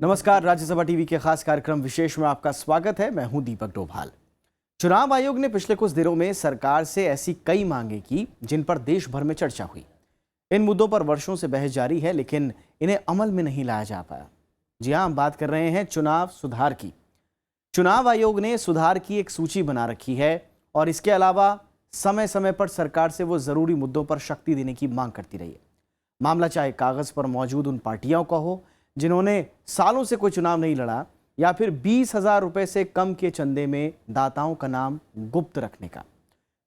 नमस्कार, राज्यसभा टीवी के खास कार्यक्रम विशेष में आपका स्वागत है। मैं हूं दीपक डोभाल। चुनाव आयोग ने पिछले कुछ दिनों में सरकार से ऐसी कई मांगे की जिन पर देश भर में चर्चा हुई। इन मुद्दों पर वर्षों से बहस जारी है, लेकिन इन्हें अमल में नहीं लाया जा पाया। जी हां, हम बात कर रहे हैं चुनाव सुधार की। चुनाव आयोग ने सुधार की एक सूची बना रखी है और इसके अलावा समय समय पर सरकार से वो जरूरी मुद्दों पर शक्ति देने की मांग करती रही है। मामला चाहे कागज पर मौजूद उन पार्टियों का हो जिन्होंने सालों से कोई चुनाव नहीं लड़ा, या फिर 20,000 रुपए से कम के चंदे में दाताओं का नाम गुप्त रखने का।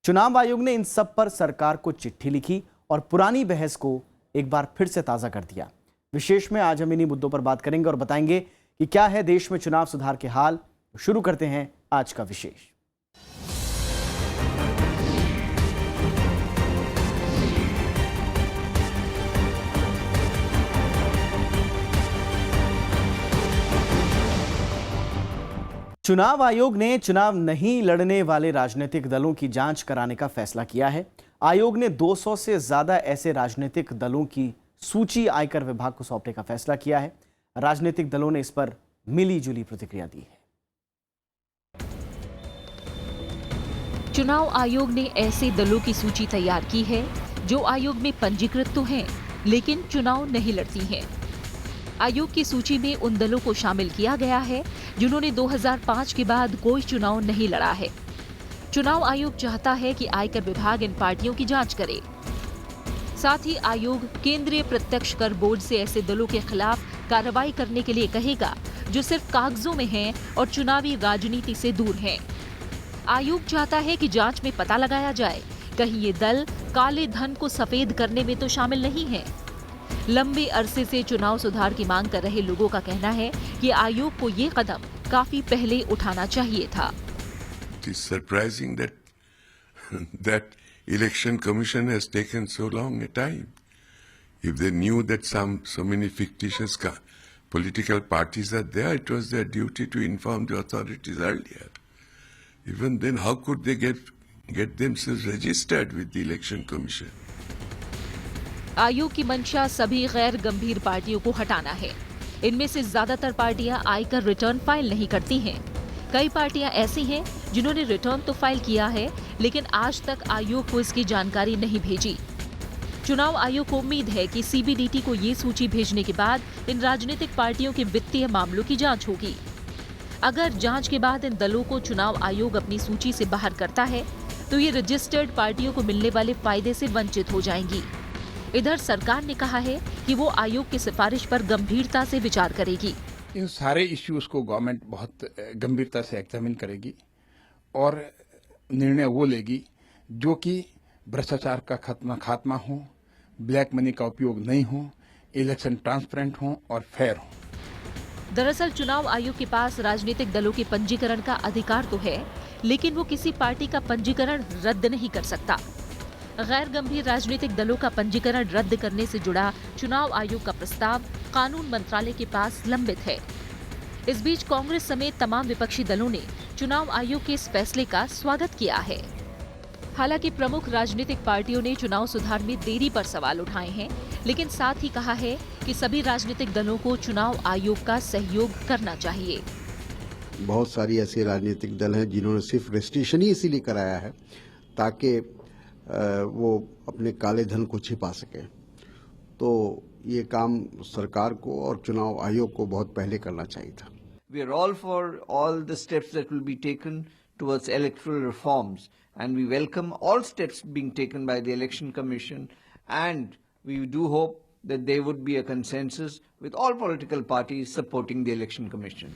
चुनाव आयोग ने इन सब पर सरकार को चिट्ठी लिखी और पुरानी बहस को एक बार फिर से ताजा कर दिया। विशेष में आज हम इन्हीं मुद्दों पर बात करेंगे और बताएंगे कि क्या है देश में चुनाव सुधार के हाल। शुरू करते हैं आज का विशेष। चुनाव आयोग ने चुनाव नहीं लड़ने वाले राजनीतिक दलों की जांच कराने का फैसला किया है। आयोग ने 200 से ज्यादा ऐसे राजनीतिक दलों की सूची आयकर विभाग को सौंपने का फैसला किया है। राजनीतिक दलों ने इस पर मिली-जुली प्रतिक्रिया दी है। चुनाव आयोग ने ऐसे दलों की सूची तैयार की है जो आयोग में पंजीकृत तो हैं, लेकिन चुनाव नहीं लड़ती हैं। आयोग की सूची में उन दलों को शामिल किया गया है जिन्होंने 2005 के बाद कोई चुनाव नहीं लड़ा है। चुनाव आयोग चाहता है कि आयकर विभाग इन पार्टियों की जांच करे। साथ ही आयोग केंद्रीय प्रत्यक्ष कर बोर्ड से ऐसे दलों के खिलाफ कार्रवाई करने के लिए कहेगा जो सिर्फ कागजों में हैं और चुनावी राजनीति से दूर हैं। आयोग चाहता है कि जांच में पता लगाया जाए कहीं ये दल काले धन को सफेद करने में तो शामिल नहीं है। लंबे अरसे से चुनाव सुधार की मांग कर रहे लोगों का कहना है कि आयोग को ये कदम काफी पहले उठाना चाहिए था। It is surprising that election commission has taken so long a time. If they knew that so many fictitious political parties are there, it was their duty to inform the authorities earlier. Even then, how could they get themselves registered with the election commission? आयोग की मंशा सभी गैर गंभीर पार्टियों को हटाना है। इनमें से ज्यादातर पार्टियां आयकर रिटर्न फाइल नहीं करती हैं। कई पार्टियां ऐसी हैं जिन्होंने रिटर्न तो फाइल किया है, लेकिन आज तक आयोग को इसकी जानकारी नहीं भेजी। चुनाव आयोग को उम्मीद है कि सीबीडीटी को ये सूची भेजने के बाद इन राजनीतिक पार्टियों के वित्तीय मामलों की जांच होगी। अगर जांच के बाद इन दलों को चुनाव आयोग अपनी सूची से बाहर करता है तो ये रजिस्टर्ड पार्टियों को मिलने वाले फायदे से वंचित हो जाएंगी। इधर सरकार ने कहा है कि वो आयोग की सिफारिश पर गंभीरता से विचार करेगी। इन सारे इश्यूज को गवर्नमेंट बहुत गंभीरता से एग्जामिन करेगी और निर्णय वो लेगी जो कि भ्रष्टाचार का खात्मा हो, ब्लैक मनी का उपयोग नहीं हो, इलेक्शन ट्रांसपेरेंट हो और फेयर हो। दरअसल चुनाव आयोग के पास राजनीतिक दलों के पंजीकरण का अधिकार तो है, लेकिन वो किसी पार्टी का पंजीकरण रद्द नहीं कर सकता। गैर गंभीर राजनीतिक दलों का पंजीकरण रद्द करने से जुड़ा चुनाव आयोग का प्रस्ताव कानून मंत्रालय के पास लंबित है। इस बीच कांग्रेस समेत तमाम विपक्षी दलों ने चुनाव आयोग के इस फैसले का स्वागत किया है। हालांकि प्रमुख राजनीतिक पार्टियों ने चुनाव सुधार में देरी पर सवाल उठाए हैं, लेकिन साथ ही कहा है कि सभी राजनीतिक दलों को चुनाव आयोग का सहयोग करना चाहिए। बहुत सारी ऐसे राजनीतिक दल हैं जिन्होंने सिर्फ रजिस्ट्रेशन ही इसीलिए कराया है ताकि वो अपने काले धन को छिपा सके। तो ये काम सरकार को और चुनाव आयोग को बहुत पहले करना चाहिए था। We are all for all the steps that will be taken towards electoral reforms, and we welcome all steps being taken by the Election Commission, and we do hope that there would be a consensus with all political parties supporting the Election Commission.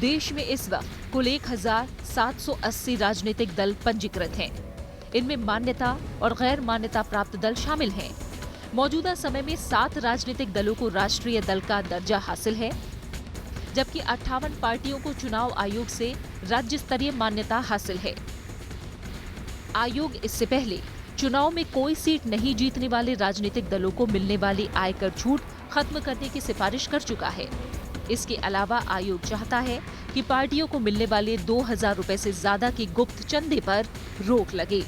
देश में इस वक्त कुल 1780 राजनीतिक दल पंजीकृत हैं। इनमें मान्यता और गैर मान्यता प्राप्त दल शामिल हैं। मौजूदा समय में 7 राजनीतिक दलों को राष्ट्रीय दल का दर्जा हासिल है, जबकि 58 पार्टियों को चुनाव आयोग से राज्य स्तरीय मान्यता हासिल है। आयोग इससे पहले चुनाव में कोई सीट नहीं जीतने वाले राजनीतिक दलों को मिलने वाली आयकर छूट खत्म करने की सिफारिश कर चुका है। इसके अलावा आयोग चाहता है कि पार्टियों को मिलने वाले 2000 रुपए से ज्यादा की गुप्त चंदे पर रोक लगे।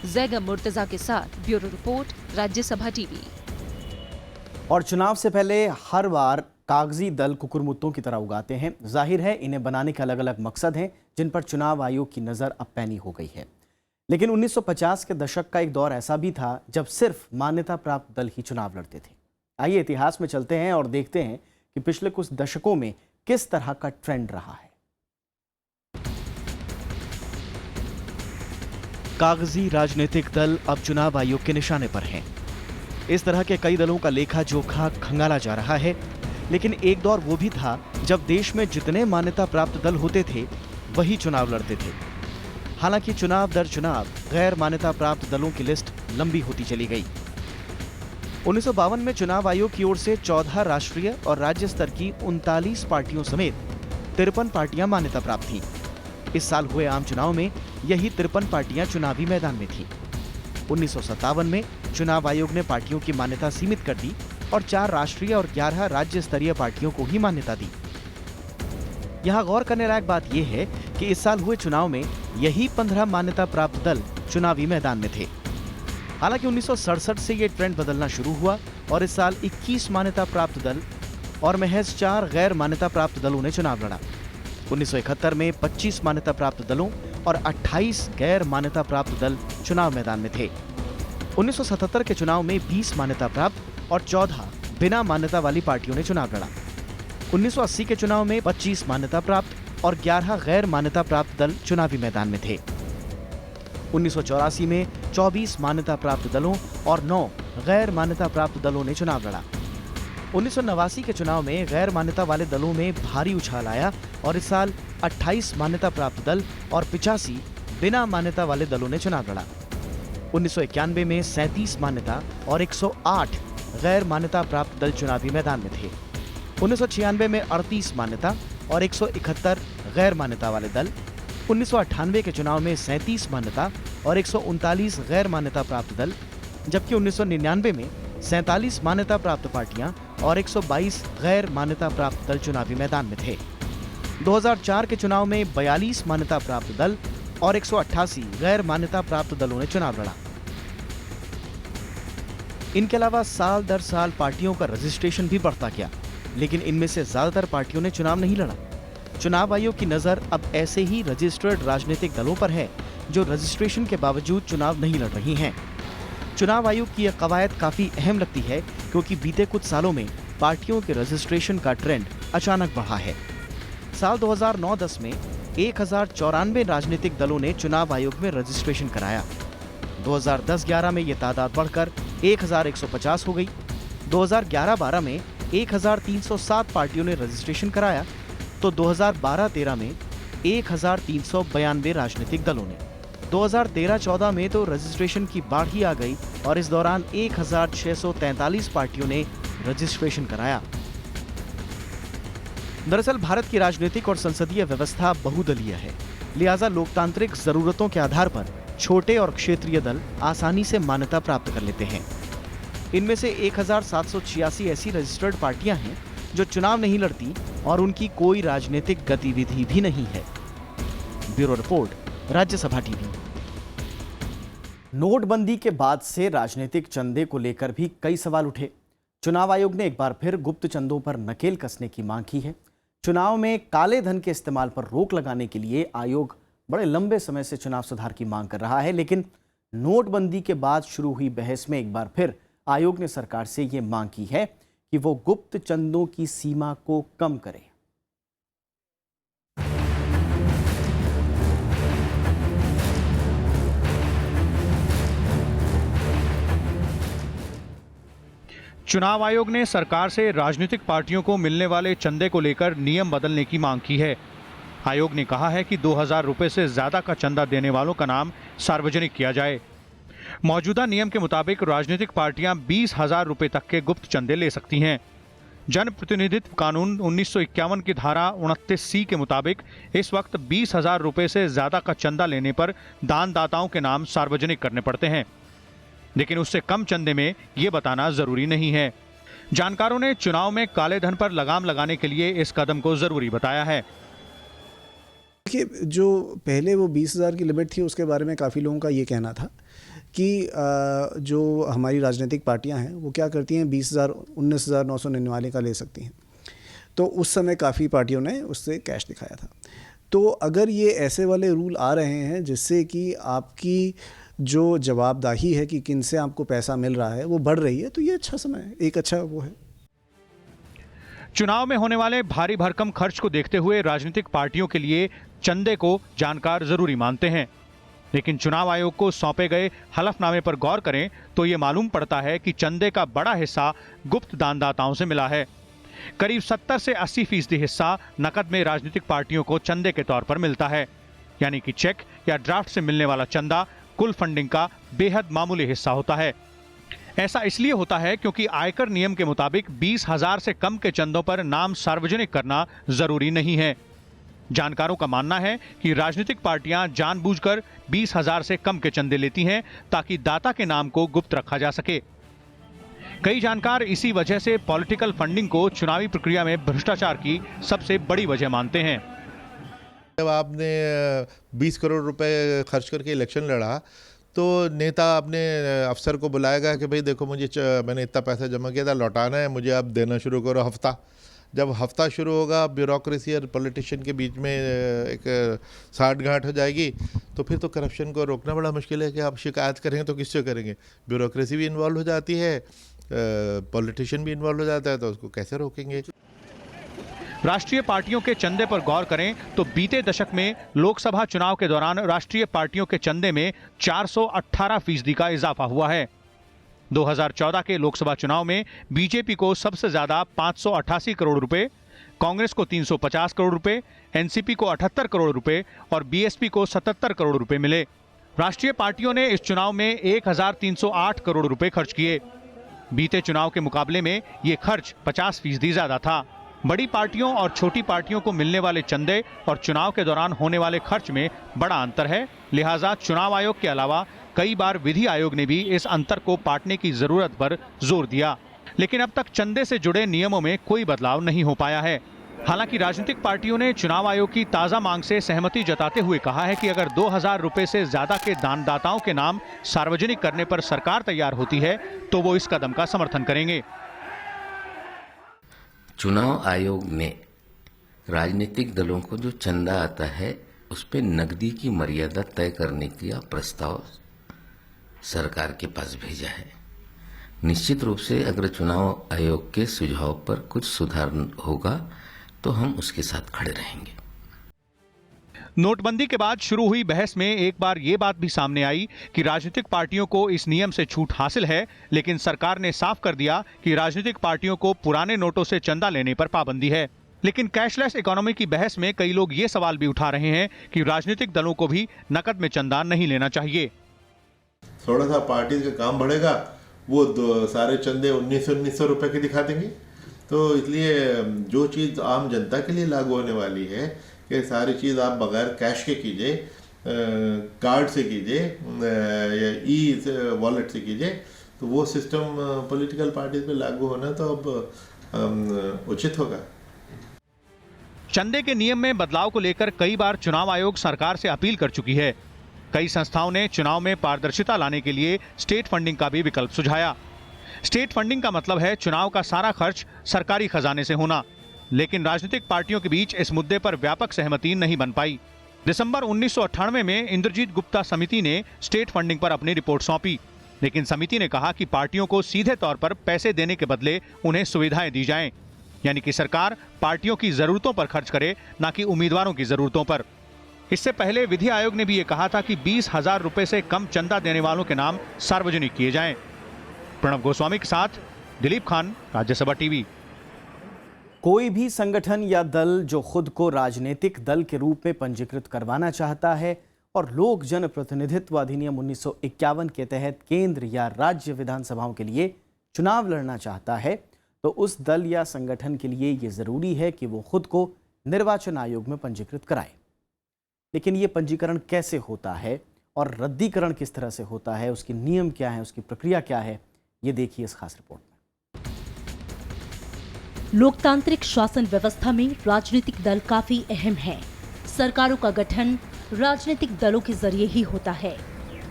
जैगम मुर्तजा के साथ ब्यूरो रिपोर्ट, राज्यसभा टीवी। और चुनाव से पहले हर बार कागजी दल कुकुरमुत्तों की तरह उगाते हैं। जाहिर है इन्हें बनाने के अलग अलग मकसद हैं जिन पर चुनाव आयोग की नज़र अब पैनी हो गई है। लेकिन 1950 के दशक का एक दौर ऐसा भी था जब सिर्फ मान्यता प्राप्त दल ही चुनाव लड़ते थे। आइए इतिहास में चलते हैं और देखते हैं कि पिछले कुछ दशकों में किस तरह का ट्रेंड रहा है। कागजी राजनीतिक दल अब चुनाव आयोग के निशाने पर हैं। इस तरह के कई दलों का लेखा जोखा खंगाला जा रहा है, लेकिन एक दौर वो भी था जब देश में जितने मान्यता प्राप्त दल होते थे वही चुनाव लड़ते थे। हालांकि चुनाव दर चुनाव गैर मान्यता प्राप्त दलों की लिस्ट लंबी होती चली गई। 1952 में चुनाव आयोग की ओर से 14 राष्ट्रीय और राज्य स्तर की 39 पार्टियों समेत 53 पार्टियां मान्यता प्राप्त थीं। इस साल हुए आम चुनाव में यही 53 पार्टियां चुनावी मैदान में थीं। 1957 में चुनाव आयोग ने पार्टियों की मान्यता सीमित कर दी और 4 राष्ट्रीय और 11 राज्य स्तरीय पार्टियों को ही मान्यता दी। यहाँ गौर करने लायक बात यह है कि इस साल हुए चुनाव में यही 15 मान्यता प्राप्त दल चुनावी मैदान में थे। हालांकि 1967 से ये ट्रेंड बदलना शुरू हुआ और इस साल 21 मान्यता प्राप्त दल और महज 4 गैर मान्यता प्राप्त दलों ने चुनाव लड़ा। 1971 में 25 मान्यता प्राप्त दलों और 28 गैर मान्यता प्राप्त दल चुनाव मैदान में थे। 1977 के चुनाव में 20 मान्यता प्राप्त और 14 बिना मान्यता वाली पार्टियों ने चुनाव लड़ा। 1980 के चुनाव में 25 मान्यता प्राप्त और 11 गैर मान्यता प्राप्त दल चुनावी मैदान में थे। 1984 में 24 मान्यता प्राप्त दलों और 9 गैर मान्यता प्राप्त दलों ने चुनाव लड़ा। 1989 के चुनाव में गैर मान्यता वाले दलों में भारी उछाल आया और इस साल 28 मान्यता प्राप्त दल और 85 बिना मान्यता वाले दलों ने चुनाव लड़ा। 1991 में 37 मान्यता और 108 गैर मान्यता प्राप्त दल चुनावी मैदान में थे। 1996 में 38 मान्यता और 171 गैर मान्यता वाले दल। 1998 के चुनाव में 37 मान्यता और 139 गैर मान्यता प्राप्त दल, जबकि 1999 में 47 मान्यता प्राप्त पार्टियां और 122 गैर मान्यता प्राप्त दल चुनावी मैदान में थे। 2004 के चुनाव में 42 मान्यता प्राप्त दल और 188 गैर मान्यता प्राप्त दलों ने चुनाव लड़ा। इनके अलावा साल दर साल पार्टियों का रजिस्ट्रेशन भी बढ़ता गया, लेकिन इनमें से ज्यादातर पार्टियों ने चुनाव नहीं लड़ा। चुनाव आयोग की नजर अब ऐसे ही रजिस्टर्ड राजनीतिक दलों पर है जो रजिस्ट्रेशन के बावजूद चुनाव नहीं लड़ रही हैं। चुनाव आयोग की यह कवायद काफी अहम लगती है क्योंकि बीते कुछ सालों में पार्टियों के रजिस्ट्रेशन का ट्रेंड अचानक बढ़ा है। साल 2009-10 में 1094 राजनीतिक दलों ने चुनाव आयोग में रजिस्ट्रेशन कराया। 2010-11 में यह तादाद बढ़कर 1150 हो गई। 2011-12 में 1307 पार्टियों ने रजिस्ट्रेशन कराया तो 2012-13 में 1392 राजनीतिक दलों ने। 2013-14 में तो रजिस्ट्रेशन की बाढ़ ही आ गई और इस दौरान 1643 पार्टियों ने रजिस्ट्रेशन कराया। दरअसल भारत की राजनीतिक और संसदीय व्यवस्था बहुदलीय है, लिहाजा लोकतांत्रिक जरूरतों के आधार पर छोटे और क्षेत्रीय दल आसानी से मान्यता प्राप्त कर लेते हैं। इनमें से 1786 ऐसी रजिस्टर्ड पार्टियां हैं जो चुनाव नहीं लड़ती और उनकी कोई राजनीतिक गतिविधि भी नहीं है। Bureau report, Rajya Sabha TV. नोटबंदी के बाद से राजनीतिक चंदे को लेकर भी कई सवाल उठे। चुनाव आयोग ने एक बार फिर गुप्त चंदों पर नकेल कसने की मांग की है। चुनाव में काले धन के इस्तेमाल पर रोक लगाने के लिए आयोग बड़े लंबे समय से चुनाव सुधार की मांग कर रहा है, लेकिन नोटबंदी के बाद शुरू हुई बहस में एक बार फिर आयोग ने सरकार से ये मांग की है कि वो गुप्त चंदों की सीमा को कम करे। चुनाव आयोग ने सरकार से राजनीतिक पार्टियों को मिलने वाले चंदे को लेकर नियम बदलने की मांग की है। आयोग ने कहा है कि 2000 रुपए से ज्यादा का चंदा देने वालों का नाम सार्वजनिक किया जाए। मौजूदा नियम के मुताबिक राजनीतिक पार्टियां 20,000 रुपए तक के गुप्त चंदे ले सकती हैं। जन प्रतिनिधित्व कानून 1951 की धारा 29C के मुताबिक इस वक्त 20,000 रुपए से ज्यादा का चंदा लेने पर दानदाताओं के नाम सार्वजनिक करने पड़ते हैं, लेकिन उससे कम चंदे में ये बताना जरूरी नहीं है। जानकारों ने चुनाव में काले धन पर लगाम लगाने के लिए इस कदम को जरूरी बताया है। देखिए, जो पहले वो 20,000 की लिमिट थी उसके बारे में काफ़ी लोगों का ये कहना था कि जो हमारी राजनीतिक पार्टियां हैं वो क्या करती हैं, 20,000 19,999 का ले सकती हैं। तो उस समय काफ़ी पार्टियों ने उससे कैश दिखाया था। तो अगर ये ऐसे वाले रूल आ रहे हैं जिससे कि आपकी जो जवाबदेही है कि किन से आपको पैसा मिल रहा है वो बढ़ रही है, तो ये अच्छा समय है, एक अच्छा वो है। चुनाव में होने वाले भारी भरकम खर्च को देखते हुए राजनीतिक पार्टियों के लिए चंदे को जानकार जरूरी मानते हैं, लेकिन चुनाव आयोग को सौंपे गए हलफनामे पर गौर करें तो ये मालूम पड़ता है कि चंदे का बड़ा हिस्सा गुप्त दानदाताओं से मिला है। करीब 70 से 80% हिस्सा नकद में राजनीतिक पार्टियों को चंदे के तौर पर मिलता है, यानी कि चेक या ड्राफ्ट से मिलने वाला चंदा कुल फंडिंग का बेहद मामूली हिस्सा होता है। ऐसा इसलिए होता है क्योंकि आयकर नियम के मुताबिक 20,000 से कम के चंदों पर नाम सार्वजनिक करना जरूरी नहीं है। जानकारों का मानना है कि राजनीतिक पार्टियां जानबूझकर 20,000 से कम के चंदे लेती हैं ताकि दाता के नाम को गुप्त रखा जा सके। कई जानकार इसी वजह से पॉलिटिकल फंडिंग को चुनावी प्रक्रिया में भ्रष्टाचार की सबसे बड़ी वजह मानते हैं। जब आपने 20 करोड़ रुपए खर्च करके इलेक्शन लड़ा तो नेता अपने अफसर को बुलाएगा कि भाई देखो मुझे मैंने इतना पैसा जमा किया था, लौटाना है, मुझे अब देना शुरू करो हफ्ता। जब हफ्ता शुरू होगा ब्यूरोक्रेसी और पॉलिटिशियन के बीच में एक साठगांठ हो जाएगी, तो फिर तो करप्शन को रोकना बड़ा मुश्किल है कि आप शिकायत करेंगे तो किससे करेंगे। ब्यूरोक्रेसी भी इन्वॉल्व हो जाती है, पॉलिटिशियन भी इन्वॉल्व हो जाता है, तो उसको कैसे रोकेंगे। राष्ट्रीय पार्टियों के चंदे पर गौर करें तो बीते दशक में लोकसभा चुनाव के दौरान राष्ट्रीय पार्टियों के चंदे में 418% का इजाफा हुआ है। 2014 के लोकसभा चुनाव में बीजेपी को सबसे ज्यादा 588 करोड़ रुपए, कांग्रेस को 350 करोड़ रुपए, एनसीपी को 78 करोड़ रुपए और बीएसपी को 77 करोड़ रुपए मिले। राष्ट्रीय पार्टियों ने इस चुनाव में 1308 करोड़ रुपए खर्च किए। बीते चुनाव के मुकाबले में ये खर्च 50% ज्यादा था। बड़ी पार्टियों और छोटी पार्टियों को मिलने वाले चंदे और चुनाव के दौरान होने वाले खर्च में बड़ा अंतर है, लिहाजा चुनाव आयोग के अलावा कई बार विधि आयोग ने भी इस अंतर को पाटने की जरूरत पर जोर दिया, लेकिन अब तक चंदे से जुड़े नियमों में कोई बदलाव नहीं हो पाया है। हालांकि राजनीतिक पार्टियों ने चुनाव आयोग की ताजा मांग से सहमति जताते हुए कहा है कि अगर 2,000 रुपए से ज्यादा के दानदाताओं के नाम सार्वजनिक करने पर सरकार तैयार होती है तो वो इस कदम का समर्थन करेंगे। चुनाव आयोग ने राजनीतिक दलों को जो चंदा आता है उस पर नकदी की मर्यादा तय करने का प्रस्ताव सरकार के पास भेजा है। निश्चित रूप से अगर चुनाव आयोग के सुझाव पर कुछ सुधार होगा तो हम उसके साथ खड़े रहेंगे। नोटबंदी के बाद शुरू हुई बहस में एक बार ये बात भी सामने आई कि राजनीतिक पार्टियों को इस नियम से छूट हासिल है, लेकिन सरकार ने साफ कर दिया कि राजनीतिक पार्टियों को पुराने नोटों से चंदा लेने पर पाबंदी है। लेकिन कैशलेस इकोनॉमी की बहस में कई लोग ये सवाल भी उठा रहे हैं कि राजनीतिक दलों को भी नकद में चंदा नहीं लेना चाहिए। थोड़ा सा पार्टी का काम बढ़ेगा, वो सारे चंदे 1900 रुपए के दिखा देंगे। तो इसलिए जो चीज़ आम जनता के लिए लागू होने वाली है कि सारी चीज़ आप बगैर कैश के कीजिए, कार्ड से कीजिए या ई वॉलेट से कीजिए, तो वो सिस्टम पॉलिटिकल पार्टी पे लागू होना तो अब उचित होगा। चंदे के नियम में बदलाव को लेकर कई बार चुनाव आयोग सरकार से अपील कर चुकी है। कई संस्थाओं ने चुनाव में पारदर्शिता लाने के लिए स्टेट फंडिंग का भी विकल्प सुझाया। स्टेट फंडिंग का मतलब है चुनाव का सारा खर्च सरकारी खजाने से होना, लेकिन राजनीतिक पार्टियों के बीच इस मुद्दे पर व्यापक सहमति नहीं बन पाई। दिसंबर 1998 में इंद्रजीत गुप्ता समिति ने स्टेट फंडिंग पर अपनी रिपोर्ट सौंपी, लेकिन समिति ने कहा कि पार्टियों को सीधे तौर पर पैसे देने के बदले उन्हें सुविधाएं दी जाएं, यानी कि सरकार पार्टियों की जरूरतों पर खर्च करे, न कि उम्मीदवारों की जरूरतों पर। इससे पहले विधि आयोग ने भी ये कहा था कि 20,000 रुपए से कम चंदा देने वालों के नाम सार्वजनिक किए जाएं। प्रणव गोस्वामी के साथ दिलीप खान, राज्यसभा टीवी। कोई भी संगठन या दल जो खुद को राजनीतिक दल के रूप में पंजीकृत करवाना चाहता है और लोक जन प्रतिनिधित्व अधिनियम 1951 के तहत केंद्र या राज्य विधानसभाओं के लिए चुनाव लड़ना चाहता है, तो उस दल या संगठन के लिए ये जरूरी है कि वो खुद को निर्वाचन आयोग में पंजीकृत कराए। लेकिन ये पंजीकरण कैसे होता है और रद्दीकरण किस तरह से होता है, उसके नियम क्या है, उसकी प्रक्रिया क्या है, ये देखिए इस खास रिपोर्ट में। लोकतांत्रिक शासन व्यवस्था में राजनीतिक दल काफी अहम है। सरकारों का गठन राजनीतिक दलों के जरिए ही होता है,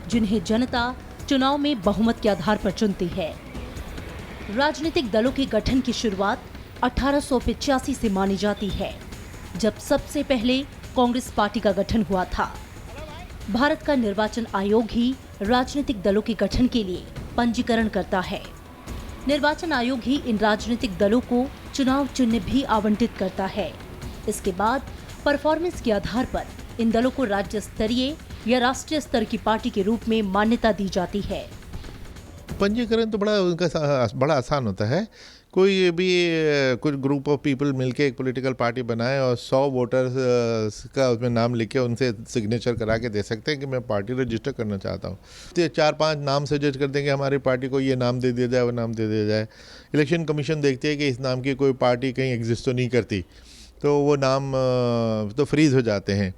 जिन्हें जनता चुनाव में बहुमत के आधार पर चुनती है। राजनीतिक दलों के गठन की शुरुआत 1885 से मानी जाती है, जब सबसे पहले कांग्रेस पार्टी का गठन हुआ था। भारत का निर्वाचन आयोग ही राजनीतिक दलों के गठन के लिए पंजीकरण करता है। निर्वाचन आयोग ही इन राजनीतिक दलों को चुनाव चिन्ह भी आवंटित करता है। इसके बाद परफॉर्मेंस के आधार पर इन दलों को राज्य स्तरीय या राष्ट्रीय स्तर की पार्टी के रूप में मान्यता दी जाती है। पंजीकरण तो बड़ा आसान होता है। कोई भी कुछ ग्रुप ऑफ पीपल मिलके एक पॉलिटिकल पार्टी बनाए और 100 वोटर्स का उसमें नाम लिख के उनसे सिग्नेचर करा के दे सकते हैं कि मैं पार्टी रजिस्टर करना चाहता हूँ। तो 4-5 नाम सजेस्ट करते हैं कि हमारी पार्टी को ये नाम दे दिया जाए, वो नाम दे दिया जाए। इलेक्शन कमीशन देखती है कि इस नाम की कोई पार्टी कहीं एग्जिस्ट तो नहीं करती, तो वो नाम तो फ्रीज हो जाते हैं।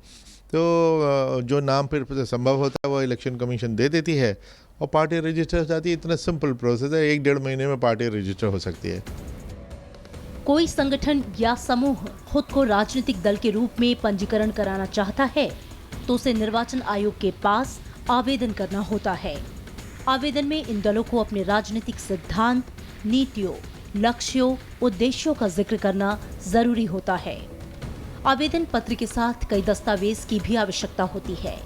तो जो नाम फिर संभव होता है वो इलेक्शन कमीशन दे देती है और पार्टी रजिस्टर हो जाती है। इतना सिंपल प्रोसेस है, 1-1.5 महीने में पार्टी रजिस्टर हो सकती है। कोई संगठन या समूह खुद को राजनीतिक दल के रूप में पंजीकरण कराना चाहता है तो उसे निर्वाचन आयोग के पास आवेदन करना होता है। आवेदन में इन दलों को अपने राजनीतिक सिद्धांत, नीतियों, लक्ष्यों, उद्देश्यों का जिक्र करना जरूरी होता है। आवेदन पत्र के साथ कई दस्तावेज की भी आवश्यकता होती है।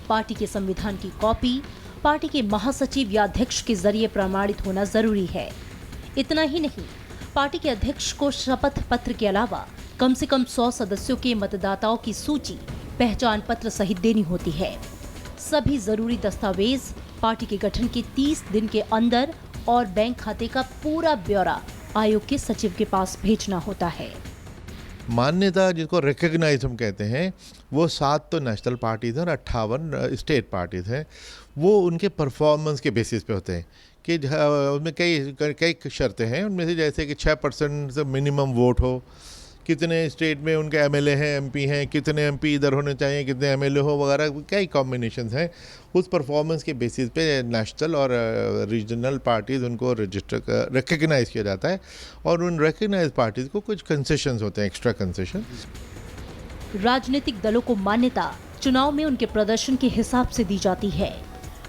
पार्टी के संविधान की कॉपी पार्टी के महासचिव या अध्यक्ष के जरिए प्रमाणित होना जरूरी है। इतना ही नहीं, पार्टी के अध्यक्ष को शपथ पत्र के अलावा कम से कम 100 सदस्यों के मतदाताओं की सूची पहचान पत्र सहित देनी होती है। सभी जरूरी दस्तावेज पार्टी के गठन के 30 दिन के अंदर और बैंक खाते का पूरा ब्यौरा आयोग के सचिव के पास भेजना होता है। मान्यता जिसको रिकग्नाइज हम कहते हैं, वो 7 तो नेशनल पार्टीज हैं और 58 स्टेट पार्टीज हैं। वो उनके परफॉर्मेंस के बेसिस पे होते हैं कि उनमें कई शर्तें हैं। उनमें से जैसे कि 6% से मिनिमम वोट हो, कितने स्टेट में उनके एमएलए हैं, एमपी हैं, कितने एमपी इधर होने चाहिए, कितने एमएलए हो वगैरह, कई कॉम्बिनेशंस हैं। उस परफॉर्मेंस के बेसिस पे नेशनल और रीजनल पार्टीज उनको रिकग्नाइज किया जाता है और उन रिकग्नाइज पार्टीज को कुछ कंसेशंस होते हैं, एक्स्ट्रा कंसेशन। राजनीतिक दलों को मान्यता चुनाव में उनके प्रदर्शन के हिसाब से दी जाती है।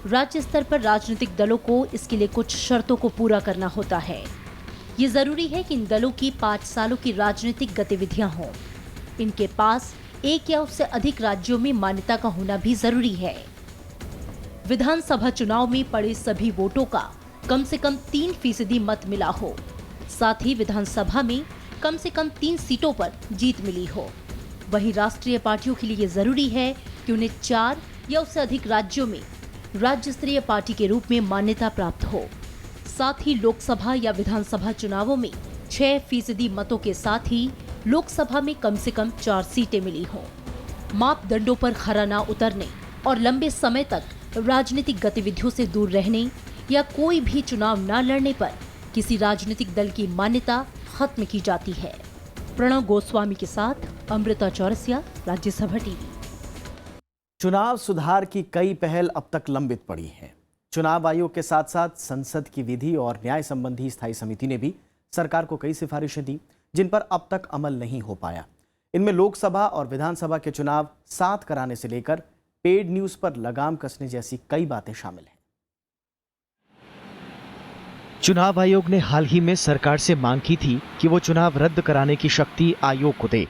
राज्य स्तर पर राजनीतिक दलों को इसके लिए कुछ शर्तों को पूरा करना होता है। ये जरूरी है कि इन दलों की 5 सालों की राजनीतिक गतिविधियां हों। इनके पास 1 या उससे अधिक राज्यों में मान्यता का होना भी जरूरी है। विधानसभा चुनाव में पड़े सभी वोटों का कम से कम 3% मत मिला हो। साथ ही विधानसभा में कम से कम 3 सीटों पर जीत मिली हो। वहीं राष्ट्रीय पार्टियों के लिए ये जरूरी है कि उन्हें 4 या उससे अधिक राज्यों में राज्य स्तरीय पार्टी के रूप में मान्यता प्राप्त हो। साथ ही लोकसभा या विधानसभा चुनावों में 6% मतों के साथ ही लोकसभा में कम से कम 4 सीटें मिली हों। मापदंडों पर खरा न उतरने और लंबे समय तक राजनीतिक गतिविधियों से दूर रहने या कोई भी चुनाव न लड़ने पर किसी राजनीतिक दल की मान्यता खत्म की जाती है। प्रणव गोस्वामी के साथ अमृता चौरसिया, राज्यसभा टीवी। चुनाव सुधार की कई पहल अब तक लंबित पड़ी हैं। चुनाव आयोग के साथ साथ संसद की विधि और न्याय संबंधी स्थायी समिति ने भी सरकार को कई सिफारिशें दी, जिन पर अब तक अमल नहीं हो पाया। इनमें लोकसभा और विधानसभा के चुनाव साथ कराने से लेकर पेड न्यूज पर लगाम कसने जैसी कई बातें शामिल हैं। चुनाव आयोग ने हाल ही में सरकार से मांग की थी कि वो चुनाव रद्द कराने की शक्ति आयोग को दे।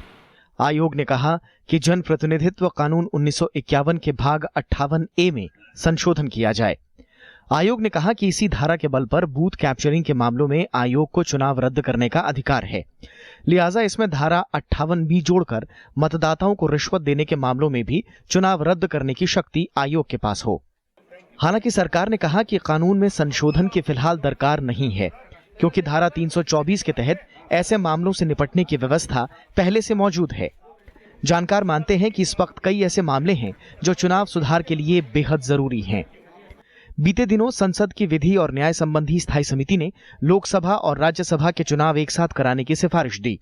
आयोग ने कहा कि जनप्रतिनिधित्व कानून 1951 के भाग 58A में संशोधन किया जाए। आयोग ने कहा कि इसी धारा के बल पर बूथ कैप्चरिंग के मामलों में आयोग को चुनाव रद्द करने का अधिकार है, लिहाजा इसमें धारा 58B जोड़कर मतदाताओं को रिश्वत देने के मामलों में भी चुनाव रद्द करने की शक्ति आयोग के पास हो। हालांकि सरकार ने कहा कि कानून में संशोधन की फिलहाल दरकार नहीं है, क्योंकि धारा 324 के तहत ऐसे मामलों से निपटने की व्यवस्था पहले से मौजूद है। जानकार मानते हैं कि इस वक्त कई ऐसे मामले हैं जो चुनाव सुधार के लिए बेहद जरूरी हैं। बीते दिनों संसद की विधि और न्याय संबंधी स्थायी समिति ने लोकसभा और राज्यसभा के चुनाव एक साथ कराने की सिफारिश दी।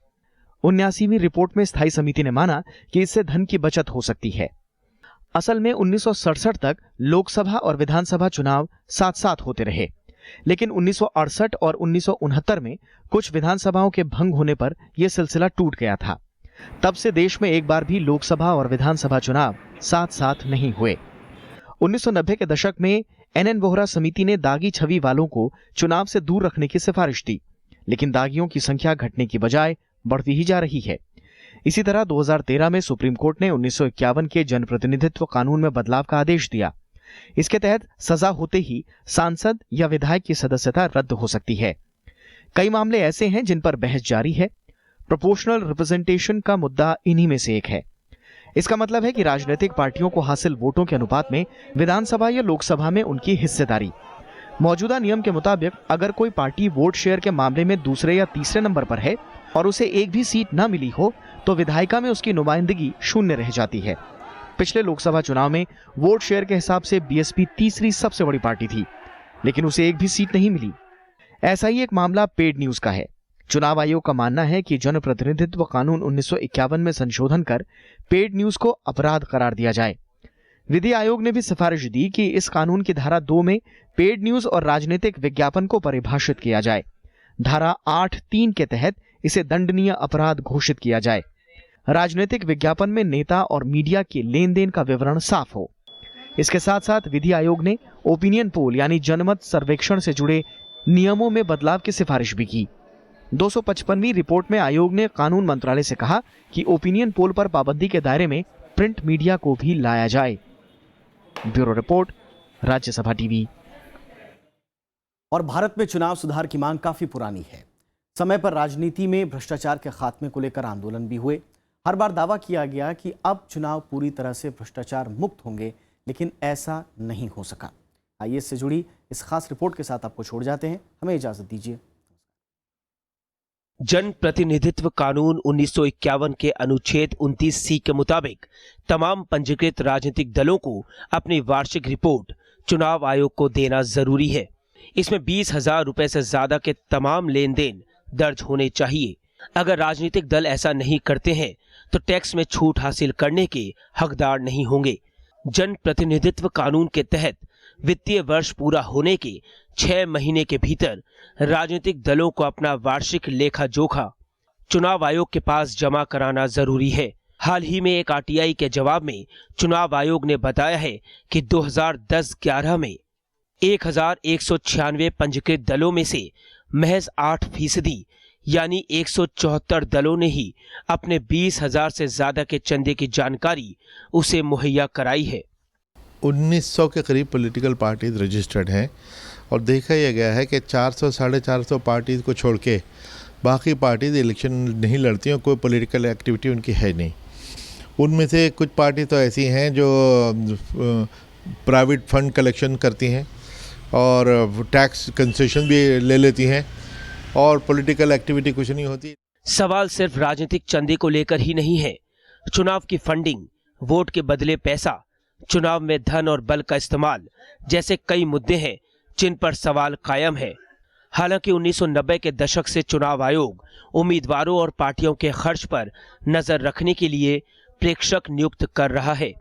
79वीं रिपोर्ट में स्थायी समिति ने माना कि इससे धन की बचत हो सकती है। असल में 1967 तक लोकसभा और विधानसभा चुनाव साथ साथ होते रहे, लेकिन 1968 और 1969 में कुछ विधानसभाओं के भंग होने पर यह सिलसिला टूट गया था। तब से देश में एक बार भी लोकसभा और विधानसभा चुनाव साथ साथ नहीं हुए। 1990 के दशक में NN वोहरा समिति ने दागी छवि वालों को चुनाव से दूर रखने की सिफारिश दी, लेकिन दागियों की संख्या घटने की बजाय बढ़ती ही जा रही है। इसी तरह 2013 में सुप्रीम कोर्ट ने 1951 के जनप्रतिनिधित्व कानून में बदलाव का आदेश दिया। इसके तहत सजा होते ही सांसद या विधायक की सदस्यता रद्द हो सकती है। कई मामले ऐसे हैं जिन पर बहस जारी है। प्रोपोर्शनल रिप्रेजेंटेशन का मुद्दा इन्हीं में से एक है। इसका मतलब है कि राजनीतिक पार्टियों को हासिल वोटों के अनुपात में विधानसभा या लोकसभा में उनकी हिस्सेदारी। मौजूदा नियम के मुताबिक अगर कोई पार्टी वोट शेयर के मामले में दूसरे या तीसरे नंबर पर है और उसे एक भी सीट न मिली हो तो विधायिका में उसकी नुमाइंदगी शून्य रह जाती है। पिछले लोकसभा चुनाव में वोट शेयर के हिसाब से बीएसपी तीसरी सबसे बड़ी पार्टी थी, लेकिन उसे एक भी सीट नहीं मिली। ऐसा ही एक मामला पेड न्यूज का है। चुनाव आयोग का मानना है कि जनप्रतिनिधित्व कानून 1951 में संशोधन कर पेड न्यूज को अपराध करार दिया जाए। विधि आयोग ने भी सिफारिश दी कि इस कानून की धारा 2 में पेड न्यूज और राजनीतिक विज्ञापन को परिभाषित किया जाए। धारा 8(3) के तहत इसे दंडनीय अपराध घोषित किया जाए। राजनीतिक विज्ञापन में नेता और मीडिया के लेन देन का विवरण साफ हो। इसके साथ साथ विधि आयोग ने ओपिनियन पोल यानी जनमत सर्वेक्षण से जुड़े नियमों में बदलाव की सिफारिश भी की। 255वीं रिपोर्ट में आयोग ने कानून मंत्रालय से कहा कि ओपिनियन पोल पर पाबंदी के दायरे में प्रिंट मीडिया को भी लाया जाए। Bureau report, Rajya Sabha TV. और भारत में चुनाव सुधार की मांग काफी पुरानी है। समय पर राजनीति में भ्रष्टाचार के खात्मे को लेकर आंदोलन भी हुए। हर बार दावा किया गया कि अब चुनाव पूरी तरह से भ्रष्टाचार मुक्त होंगे, लेकिन ऐसा नहीं हो सका। आइए इससे जुड़ी इस खास रिपोर्ट के साथ आपको छोड़ जाते हैं। हमें इजाजत दीजिए। जन प्रतिनिधित्व कानून 1951 के अनुच्छेद 29C के मुताबिक तमाम पंजीकृत राजनीतिक दलों को अपनी वार्षिक रिपोर्ट चुनाव आयोग को देना जरूरी है। इसमें 20,000 रुपए से ज्यादा के तमाम लेन देन दर्ज होने चाहिए। अगर राजनीतिक दल ऐसा नहीं करते हैं तो टैक्स में छूट हासिल करने के हकदार नहीं होंगे। जन प्रतिनिधित्व कानून के तहत वित्तीय वर्ष पूरा होने के 6 महीने के भीतर राजनीतिक दलों को अपना वार्षिक लेखा जोखा चुनाव आयोग के पास जमा कराना जरूरी है। हाल ही में एक आरटीआई के जवाब में चुनाव आयोग ने बताया है कि 2010-11 में 1196 पंजीकृत दलों में से महज 8% यानी 174 दलों ने ही अपने 20,000 से ज्यादा के चंदे की जानकारी उसे मुहैया कराई है। 1900 के करीब पॉलिटिकल पार्टीज रजिस्टर्ड हैं और देखा यह गया है कि 400-450 पार्टीज को छोड़ के बाकी पार्टीज इलेक्शन नहीं लड़ती और कोई पॉलिटिकल एक्टिविटी उनकी है नहीं। उनमें से कुछ पार्टी तो ऐसी हैं जो प्राइवेट फंड कलेक्शन करती हैं और टैक्स कंसेशन भी ले लेती हैं और पॉलिटिकल एक्टिविटी कुछ नहीं होती। सवाल सिर्फ राजनीतिक चंदे को लेकर ही नहीं है। चुनाव की फंडिंग, वोट के बदले पैसा, चुनाव में धन और बल का इस्तेमाल जैसे कई मुद्दे हैं जिन पर सवाल कायम है। हालांकि 1990 के दशक से चुनाव आयोग उम्मीदवारों और पार्टियों के खर्च पर नजर रखने के लिए प्रेक्षक नियुक्त कर रहा है।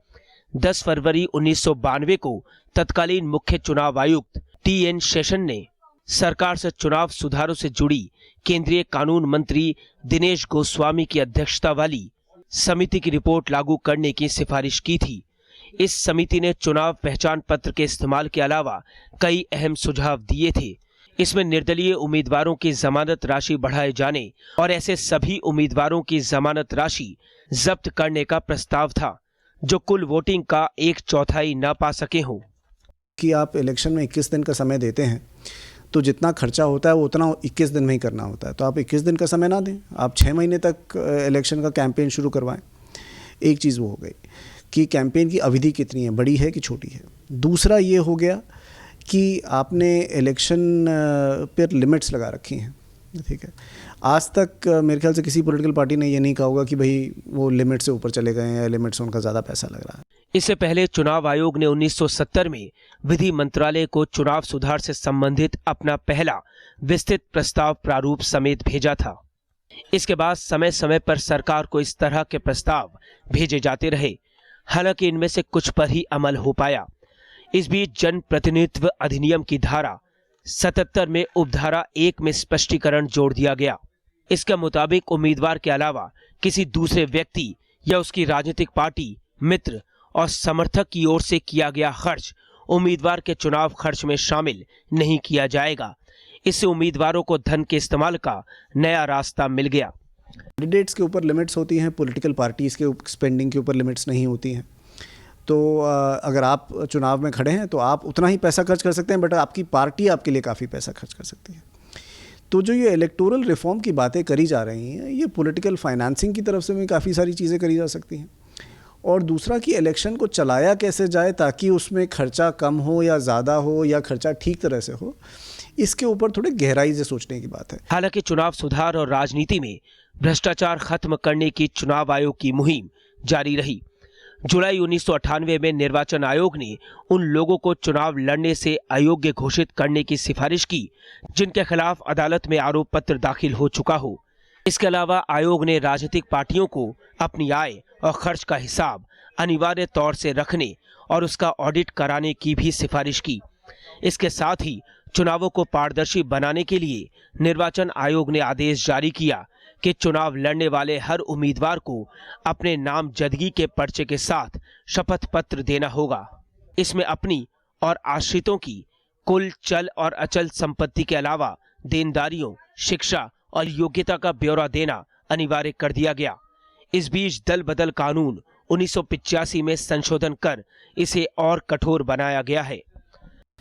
10 फरवरी 1992 को तत्कालीन मुख्य चुनाव आयुक्त TN शेषन ने सरकार से चुनाव सुधारों से जुड़ी केंद्रीय कानून मंत्री दिनेश गोस्वामी की अध्यक्षता वाली समिति की रिपोर्ट लागू करने की सिफारिश की थी। इस समिति ने चुनाव पहचान पत्र के इस्तेमाल के अलावा कई अहम सुझाव दिए थे। इसमें निर्दलीय उम्मीदवारों की जमानत राशि बढ़ाए जाने और ऐसे सभी उम्मीदवारों की जमानत राशि जब्त करने का प्रस्ताव था जो कुल वोटिंग का 1/4 न पा सके हों। कि आप इलेक्शन में 21 दिन का समय देते हैं तो जितना खर्चा होता है वो उतना 21 दिन में ही करना होता है। तो आप 21 दिन का समय ना दें, आप 6 महीने तक इलेक्शन का कैंपेन शुरू करवाएं। एक चीज़ वो हो गई कि कैंपेन की अवधि कितनी है, बड़ी है कि छोटी है। दूसरा ये हो गया कि आपने इलेक्शन पर लिमिट्स लगा रखी हैं, ठीक है। आज तक मेरे ख्याल से किसी पॉलिटिकल पार्टी ने ये नहीं कहा होगा कि भाई वो लिमिट से ऊपर चले गए हैं या लिमिट से उनका ज़्यादा पैसा लग रहा है। इससे पहले चुनाव आयोग ने 1970 में विधि मंत्रालय को चुनाव सुधार से संबंधित अपना पहला विस्तृत प्रस्ताव प्रारूप समेत भेजा था। इसके बाद समय समय पर सरकार को इस तरह के प्रस्ताव भेजे जाते रहे। हालांकि इनमें से कुछ पर ही अमल हो पाया। इस बीच जन प्रतिनिधित्व अधिनियम की धारा 77 में उपधारा 1 में स्पष्टीकरण जोड़ दिया गया। इसके मुताबिक उम्मीदवार के अलावा किसी दूसरे व्यक्ति या उसकी राजनीतिक पार्टी, मित्र और समर्थक की ओर से किया गया खर्च उम्मीदवार के चुनाव खर्च में शामिल नहीं किया जाएगा। इससे उम्मीदवारों को धन के इस्तेमाल का नया रास्ता मिल गया। कैंडिडेट्स के ऊपर लिमिट्स होती हैं, पॉलिटिकल पार्टीज़ के स्पेंडिंग के ऊपर लिमिट्स नहीं होती हैं। तो अगर आप चुनाव में खड़े हैं तो आप उतना ही पैसा खर्च कर सकते हैं, बट आपकी पार्टी आपके लिए काफ़ी पैसा खर्च कर सकती है। तो जो ये इलेक्टोरल रिफॉर्म की बातें करी जा रही हैं, ये पॉलिटिकल फाइनेंसिंग की तरफ से भी काफ़ी सारी चीज़ें करी जा सकती हैं। और दूसरा कि इलेक्शन को चलाया कैसे जाए ताकि उसमें खर्चा कम हो या ज़्यादा हो या खर्चा ठीक तरह से हो, इसके ऊपर थोड़े गहराई से सोचने की बात है। हालांकि चुनाव सुधार और राजनीति में भ्रष्टाचार खत्म करने की चुनाव आयोग की मुहिम जारी रही। जुलाई 1998 में निर्वाचन आयोग ने उन लोगों को चुनाव लड़ने से अयोग्य घोषित करने की सिफारिश की जिनके खिलाफ अदालत में आरोप पत्र दाखिल हो चुका हो। इसके अलावा आयोग ने राजनीतिक पार्टियों को अपनी आय और खर्च का हिसाब अनिवार्य तौर से रखने और उसका ऑडिट कराने की भी सिफारिश की। इसके साथ ही चुनावों को पारदर्शी बनाने के लिए निर्वाचन आयोग ने आदेश जारी किया कि चुनाव लड़ने वाले हर उम्मीदवार को अपने नामजदगी के पर्चे के साथ शपथ पत्र देना होगा। इसमें अपनी और आश्रितों की कुल चल और अचल संपत्ति के अलावा देनदारियों, शिक्षा और योग्यता का ब्यौरा देना अनिवार्य कर दिया गया। इस बीच दल बदल कानून 1985 में संशोधन कर इसे और कठोर बनाया गया है।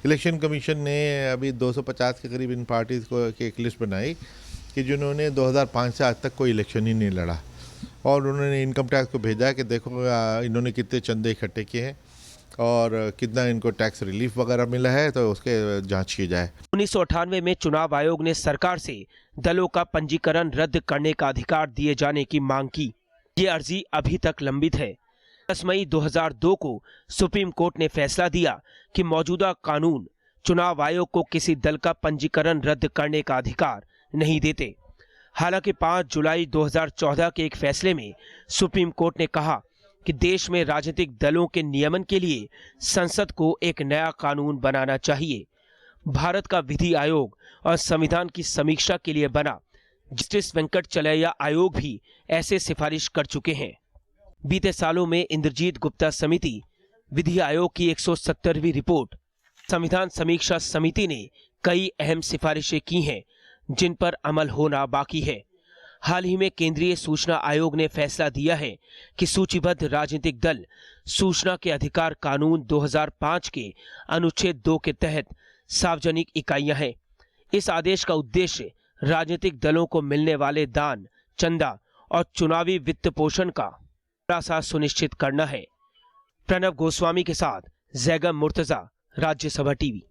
इलेक्शन कमीशन ने अभी 250 के करीब इन पार्टीज को एक लिस्ट बनाई कि जिन्होंने 2005 से आज तक कोई इलेक्शन ही नहीं लड़ा, और उन्होंने इनकम टैक्स को भेजा कि देखो इन्होंने कितने चंदे इकट्ठे किए हैं और कितना इनको टैक्स रिलीफ वगैरह मिला है, तो उसके जांच की जाए। 1998 में चुनाव आयोग ने सरकार से दलों का पंजीकरण रद्द करने का अधिकार दिए जाने की मांग की। ये अर्जी अभी तक लंबित है। 10 मई 2002 को सुप्रीम कोर्ट ने फैसला दिया कि मौजूदा कानून चुनाव आयोग को किसी दल का पंजीकरण रद्द करने का अधिकार नहीं देते। हालांकि 5 जुलाई 2014 के एक फैसले में सुप्रीम कोर्ट ने कहा कि देश में राजनीतिक दलों के नियमन के लिए संसद को एक नया कानून बनाना चाहिए। भारत का विधि आयोग और संविधान की समीक्षा के लिए बना जस्टिस वेंकटचलैया आयोग भी ऐसे सिफारिश कर चुके हैं। बीते सालों में इंद्रजीत गुप्ता समिति, विधि आयोग की 170वीं रिपोर्ट, संविधान समीक्षा समिति ने कई अहम सिफारिशें की हैं जिन पर अमल होना बाकी है। हाल ही में केंद्रीय सूचना आयोग ने फैसला दिया है कि सूचीबद्ध राजनीतिक दल सूचना के अधिकार कानून 2005 के अनुच्छेद 2 के तहत सार्वजनिक इकाइयां हैं। इस आदेश का उद्देश्य राजनीतिक दलों को मिलने वाले दान, चंदा और चुनावी वित्त पोषण का सा सुनिश्चित करना है। प्रणव गोस्वामी के साथ जैगम मुर्तजा, राज्यसभा टीवी।